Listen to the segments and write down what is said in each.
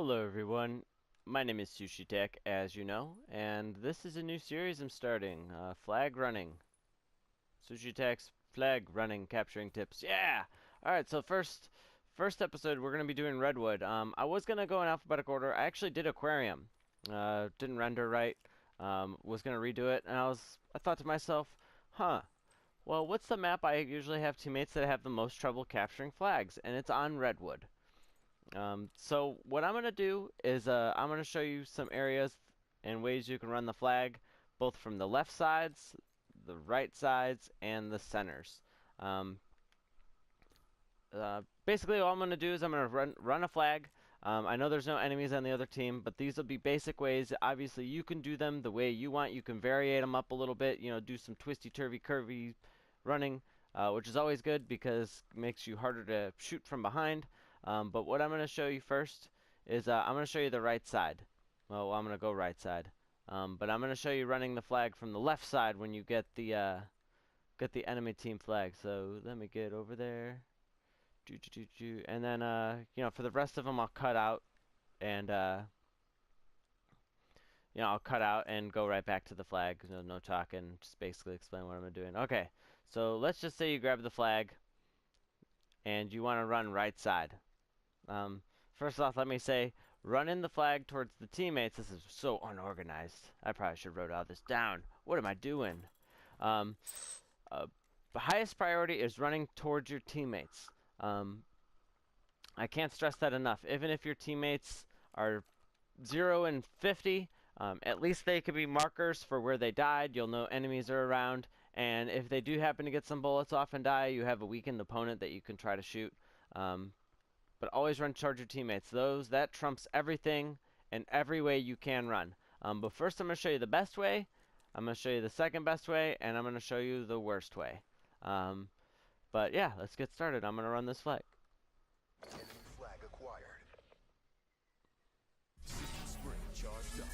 Hello everyone, my name is Sushi Tech, as you know, and this is a new series I'm starting, Flag Running. Sushi Tech's Flag Running Capturing Tips. Yeah! Alright, so first episode we're going to be doing Redwood. I was going to go in alphabetical order. I actually did Aquarium. Didn't render right. Was going to redo it, and I thought to myself, well, what's the map I usually have teammates that have the most trouble capturing flags? And it's on Redwood. So what I'm going to do is I'm going to show you some areas and ways you can run the flag, both from the left sides, the right sides, and the centers. Basically, all I'm going to do is I'm going to run a flag. I know there's no enemies on the other team, but these will be basic ways. Obviously, you can do them the way you want. You can variate them up a little bit. Do some twisty-turvy, curvy running, which is always good because it makes you harder to shoot from behind. But what I'm going to show you first is I'm going to show you the right side. Well, I'm going to go right side. But I'm going to show you running the flag from the left side when you get the enemy team flag. So let me get over there. And then, for the rest of them, I'll cut out and, I'll cut out and go right back to the flag. No talking, just basically explain what I'm doing. Okay, so let's just say you grab the flag and you want to run right side. First off, let me say, running the flag towards the teammates, this is so unorganized. I probably should have wrote all this down. What am I doing? The highest priority is running towards your teammates. I can't stress that enough. Even if your teammates are 0 and 50, at least they could be markers for where they died. You'll know enemies are around, and if they do happen to get some bullets off and die, you have a weakened opponent that you can try to shoot. But always run towards your teammates. That trumps everything and every way you can run. But first I'm going to show you the best way, I'm going to show you the second best way, and I'm going to show you the worst way. But yeah, let's get started. I'm going to run this flag. Enemy flag acquired. System spring charged up.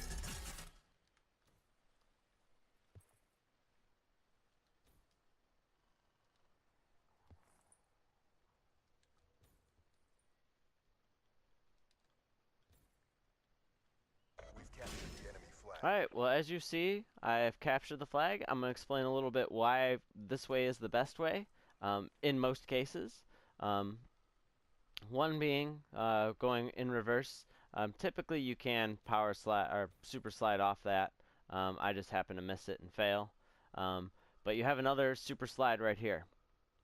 We've captured the enemy flag. Alright, well as you see, I have captured the flag. I'm going to explain a little bit why this way is the best way, in most cases. One being going in reverse. Typically you can power slide or super slide off that. I just happen to miss it and fail. But you have another super slide right here.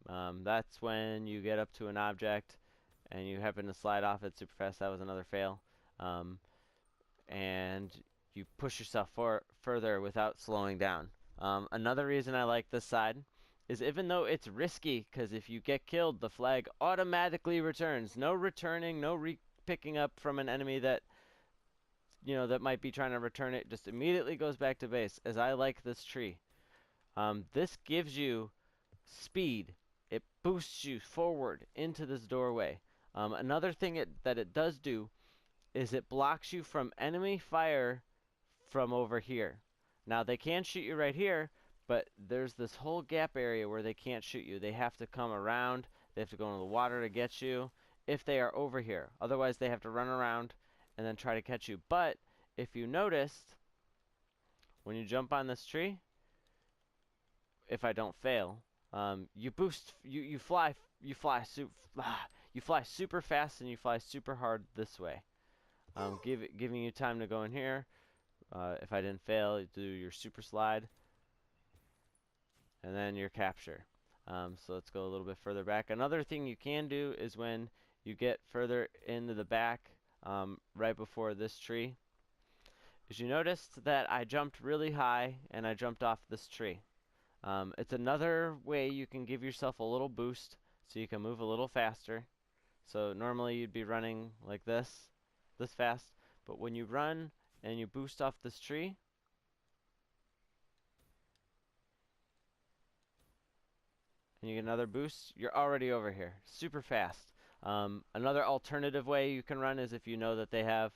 That's when you get up to an object and you happen to slide off it super fast. That was another fail. And you push yourself further without slowing down. Another reason I like this side is even though it's risky, because if you get killed, the flag automatically returns. No returning, no picking up from an enemy that that might be trying to return it. Just immediately goes back to base. As I like this tree, this gives you speed. It boosts you forward into this doorway. Another thing that it does do is it blocks you from enemy fire from over here. Now they can shoot you right here, but there's this whole gap area where they can't shoot you. They have to come around. They have to go into the water to get you if they are over here. Otherwise, they have to run around and then try to catch you. But if you noticed, when you jump on this tree, if I don't fail, you boost. You fly super fast and you fly super hard this way. Giving you time to go in here. If I didn't fail, you do your super slide. And then your capture. So let's go a little bit further back. Another thing you can do is when you get further into the back, right before this tree, is you noticed that I jumped really high and I jumped off this tree. It's another way you can give yourself a little boost so you can move a little faster. So normally you'd be running like this fast, but when you run and you boost off this tree, and you get another boost, you're already over here, super fast. Another alternative way you can run is if you know that they have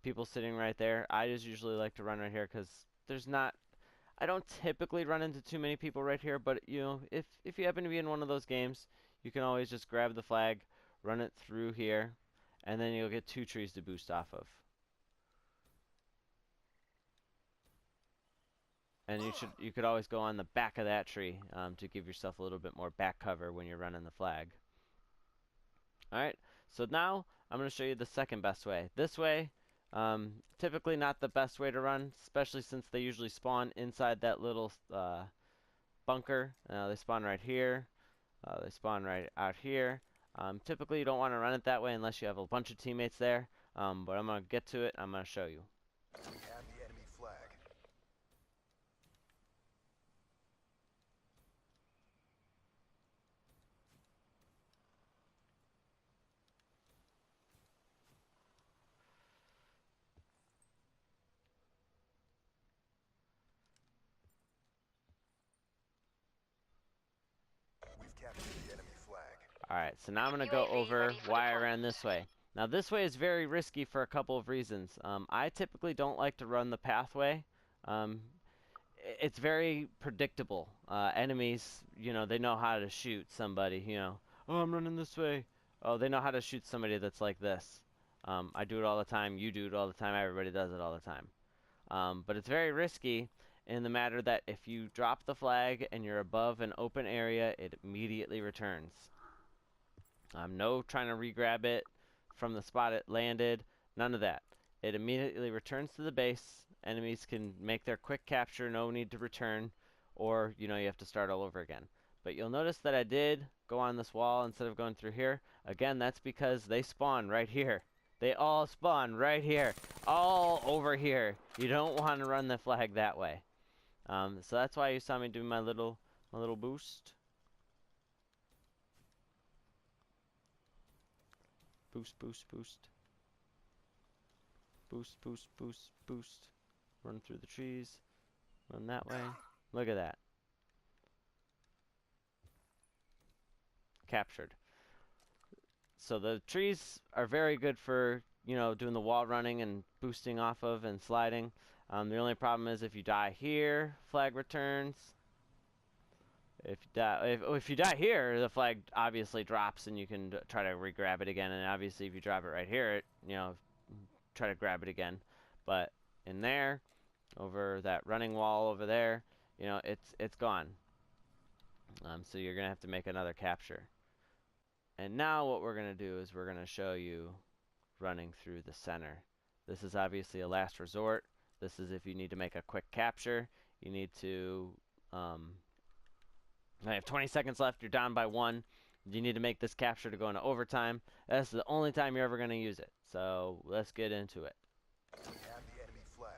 people sitting right there. I just usually like to run right here because I don't typically run into too many people right here, but if you happen to be in one of those games, you can always just grab the flag, run it through here, and then you'll get 2 trees to boost off of. And you could always go on the back of that tree to give yourself a little bit more back cover when you're running the flag. Alright, so now I'm going to show you the second best way. This way, typically not the best way to run, especially since they usually spawn inside that little bunker. They spawn right here. They spawn right out here. Typically you don't want to run it that way unless you have a bunch of teammates there, but I'm going to get to it. I'm going to show you. We have the enemy flag. We've captured the enemy flag. Alright, so now I'm going to go over why I ran this way. Now this way is very risky for a couple of reasons. I typically don't like to run the pathway. It's very predictable. Enemies, they know how to shoot somebody, oh, I'm running this way. Oh, they know how to shoot somebody that's like this. I do it all the time, you do it all the time, everybody does it all the time. But it's very risky in the matter that if you drop the flag and you're above an open area, it immediately returns. No trying to re-grab it from the spot it landed, none of that. It immediately returns to the base. Enemies can make their quick capture, no need to return, or you have to start all over again. But you'll notice that I did go on this wall instead of going through here. Again, that's because they spawn right here. They all spawn right here, all over here. You don't want to run the flag that way. So that's why you saw me do my little boost. Boost, boost, boost. Boost, boost, boost, boost. Run through the trees. Run that way. Look at that. Captured. So the trees are very good for, doing the wall running and boosting off of and sliding. The only problem is if you die here, flag returns. If you die here, the flag obviously drops and you can try to re-grab it again. And obviously if you drop it right here, try to grab it again. But in there, over that running wall over there, it's gone. So you're gonna have to make another capture. And now what we're gonna do is we're gonna show you running through the center. This is obviously a last resort. This is if you need to make a quick capture. You need to I have 20 seconds left. You're down by 1. You need to make this capture to go into overtime. That's the only time you're ever going to use it. So let's get into it. We have the enemy flag.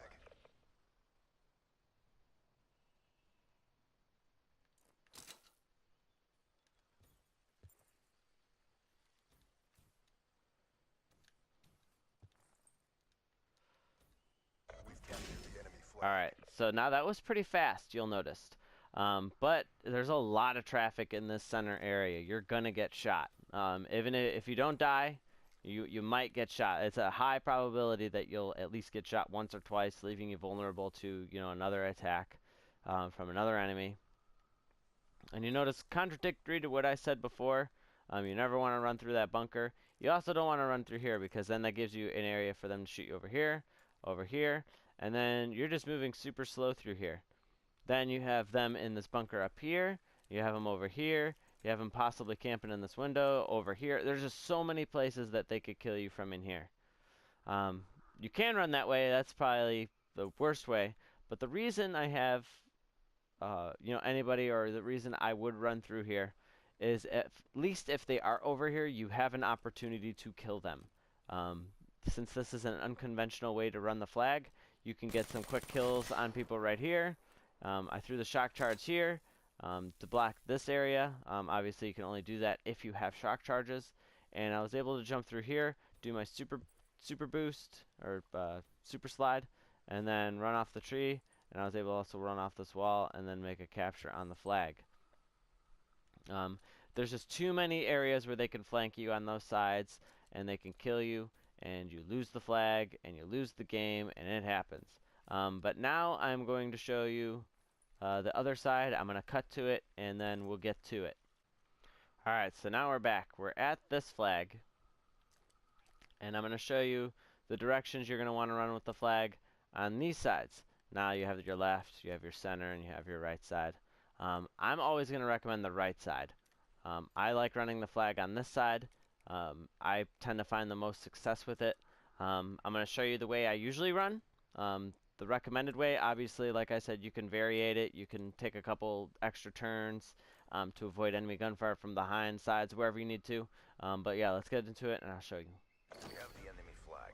We've captured the enemy flag. Alright, so now that was pretty fast, you'll notice. But there's a lot of traffic in this center area. You're going to get shot. Even if you don't die, you might get shot. It's a high probability that you'll at least get shot once or twice, leaving you vulnerable to, another attack from another enemy. And you notice, contradictory to what I said before, you never want to run through that bunker. You also don't want to run through here because then that gives you an area for them to shoot you over here, and then you're just moving super slow through here. Then you have them in this bunker up here. You have them over here. You have them possibly camping in this window over here. There's just so many places that they could kill you from in here. You can run that way. That's probably the worst way. But the reason I have, anybody, or the reason I would run through here is at least if they are over here, you have an opportunity to kill them. Since this is an unconventional way to run the flag, you can get some quick kills on people right here. I threw the shock charge here to block this area. Obviously, you can only do that if you have shock charges. And I was able to jump through here, do my super boost, or super slide, and then run off the tree. And I was able to also run off this wall and then make a capture on the flag. There's just too many areas where they can flank you on those sides, and they can kill you, and you lose the flag, and you lose the game, and it happens. But now I'm going to show you the other side. I'm going to cut to it, and then we'll get to it. Alright, so now we're back. We're at this flag. And I'm going to show you the directions you're going to want to run with the flag on these sides. Now you have your left, you have your center, and you have your right side. I'm always going to recommend the right side. I like running the flag on this side. I tend to find the most success with it. I'm going to show you the way I usually run. The recommended way, obviously, like I said, you can variate it. You can take a couple extra turns to avoid enemy gunfire from behind, sides, wherever you need to. But yeah, let's get into it and I'll show you. We have the enemy flag.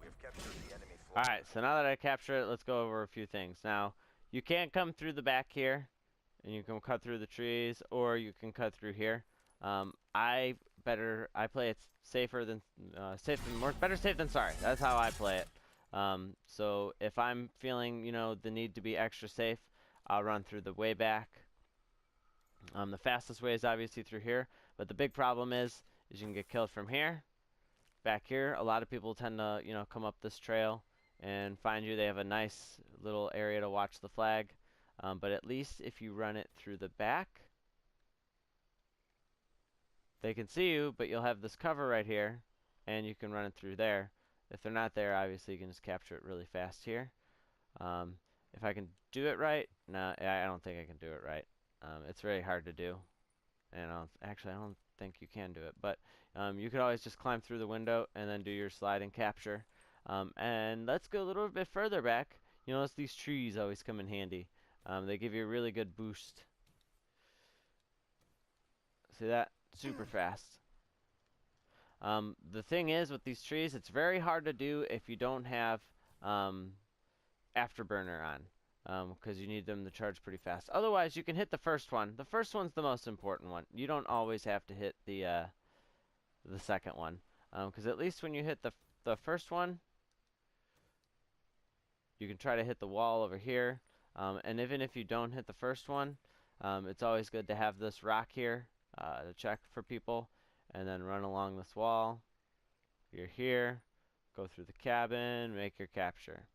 We have captured the enemy flag. Alright, so now that I captured it, let's go over a few things. Now, you can't come through the back here, and you can cut through the trees, or you can cut through here. I play it safer than, better safe than sorry. That's how I play it. So if I'm feeling, the need to be extra safe, I'll run through the way back. The fastest way is obviously through here, but the big problem is you can get killed from here. Back here, a lot of people tend to, come up this trail and find you. They have a nice little area to watch the flag. But at least if you run it through the back, they can see you, but you'll have this cover right here, and you can run it through there. If they're not there, obviously you can just capture it really fast here. If I can do it right, no, I don't think I can do it right. It's very hard to do, and I don't think you can do it. But you could always just climb through the window and then do your slide and capture. And let's go a little bit further back. You notice these trees always come in handy. They give you a really good boost. See that? Super fast. The thing is with these trees, it's very hard to do if you don't have afterburner on, because you need them to charge pretty fast. Otherwise, you can hit the first one. The first one's the most important one. You don't always have to hit the second one, because at least when you hit the first one, you can try to hit the wall over here. And even if you don't hit the first one, it's always good to have this rock here to check for people, and then run along this wall. You're here, go through the cabin, make your capture.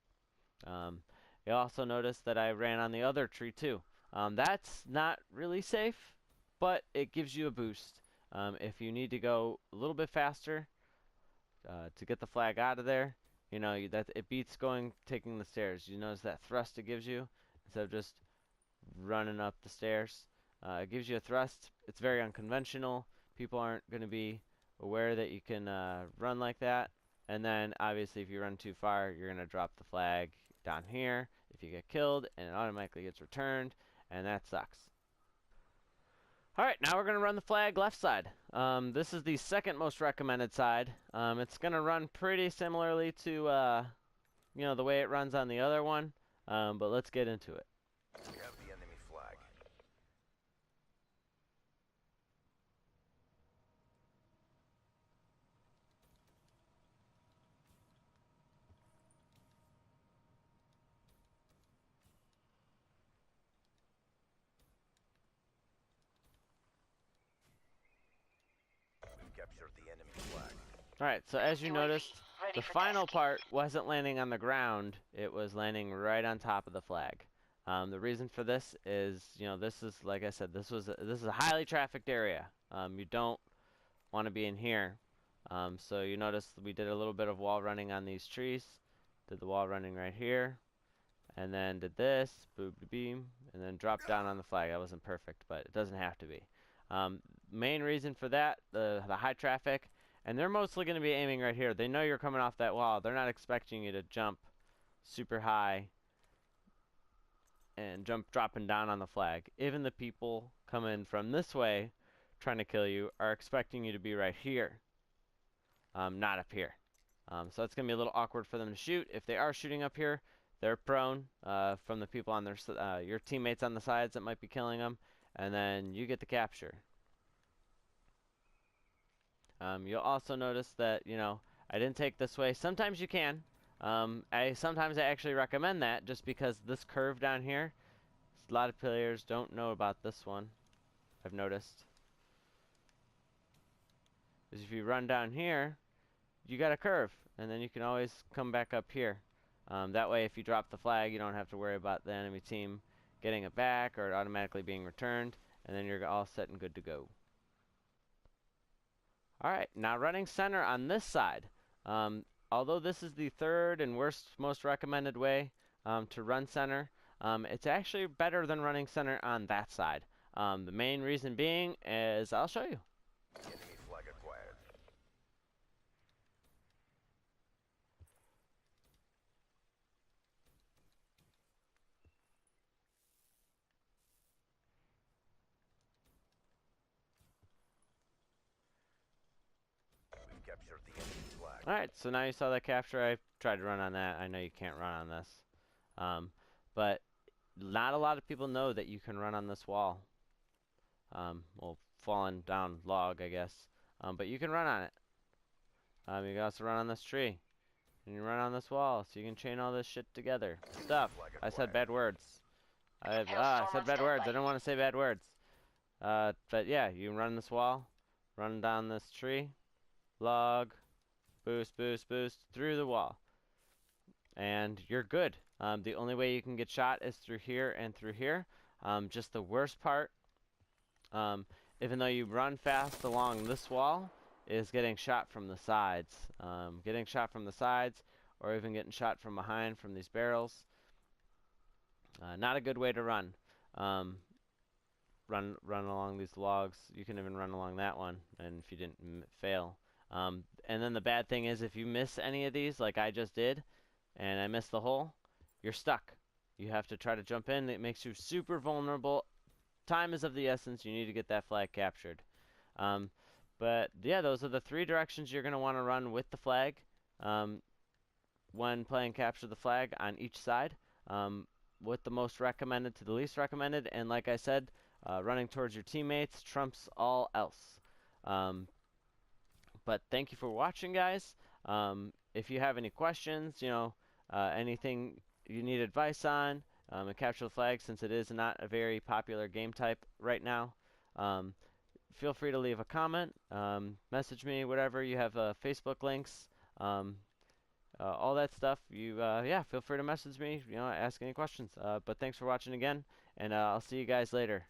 You'll also notice that I ran on the other tree too. That's not really safe, but it gives you a boost. If you need to go a little bit faster to get the flag out of there, that it beats taking the stairs. You notice that thrust it gives you instead of just running up the stairs. It gives you a thrust. It's very unconventional. People aren't going to be aware that you can run like that. And then obviously if you run too far, you're going to drop the flag down here if you get killed, and it automatically gets returned, and that sucks. Alright, now we're going to run the flag left side. This is the second most recommended side. It's going to run pretty similarly to the way it runs on the other one, but let's get into it. We have the enemy flag. We've captured the enemy flag. Alright, so as you noticed, the final part wasn't landing on the ground, it was landing right on top of the flag. The reason for this is, this is, like I said, this is a highly trafficked area. You don't want to be in here. So you notice we did a little bit of wall running on these trees, did the wall running right here, and then did this, boop beam, and then dropped down on the flag. That wasn't perfect, but it doesn't have to be. Main reason for that, the high traffic, and they're mostly going to be aiming right here. They know you're coming off that wall. They're not expecting you to jump super high and dropping down on the flag. Even the people coming from this way trying to kill you are expecting you to be right here, not up here. So it's going to be a little awkward for them to shoot. If they are shooting up here, they're prone from the people on your teammates on the sides that might be killing them, and then you get the capture. You'll also notice that, I didn't take this way. Sometimes you can. Sometimes I actually recommend that just because this curve down here, a lot of players don't know about this one, I've noticed. is if you run down here, you got a curve, and then you can always come back up here. That way, if you drop the flag, you don't have to worry about the enemy team getting it back or it automatically being returned, and then you're all set and good to go. Alright, now running center on this side. Although this is the third and most recommended way to run center, it's actually better than running center on that side. The main reason being is I'll show you. Enemy flag acquired. We've captured the enemy flag. Alright, so now you saw that capture. I tried to run on that. I know you can't run on this. But not a lot of people know that you can run on this wall. Well, fallen down log, I guess. But you can run on it. You can also run on this tree. And you run on this wall, so you can chain all this shit together. Stuff. I said bad words. I said bad words. I didn't want to say bad words. But yeah, you can run this wall, run down this tree, log, boost, boost, boost, through the wall. And you're good. The only way you can get shot is through here and through here. Just the worst part, even though you run fast along this wall, is getting shot from the sides. Getting shot from the sides, or even getting shot from behind from these barrels. Not a good way to run. Run along these logs. You can even run along that one, and if you didn't fail. And then the bad thing is if you miss any of these, like I just did, and I missed the hole, you're stuck. You have to try to jump in. It makes you super vulnerable. Time is of the essence. You need to get that flag captured. But yeah, those are the three directions you're going to want to run with the flag when playing capture the flag on each side, with the most recommended to the least recommended. And like I said, running towards your teammates trumps all else. But thank you for watching, guys. If you have any questions, anything you need advice on, and capture the flag, since it is not a very popular game type right now, feel free to leave a comment, message me, whatever. You have Facebook links, all that stuff. Yeah, feel free to message me, ask any questions. But thanks for watching again, and I'll see you guys later.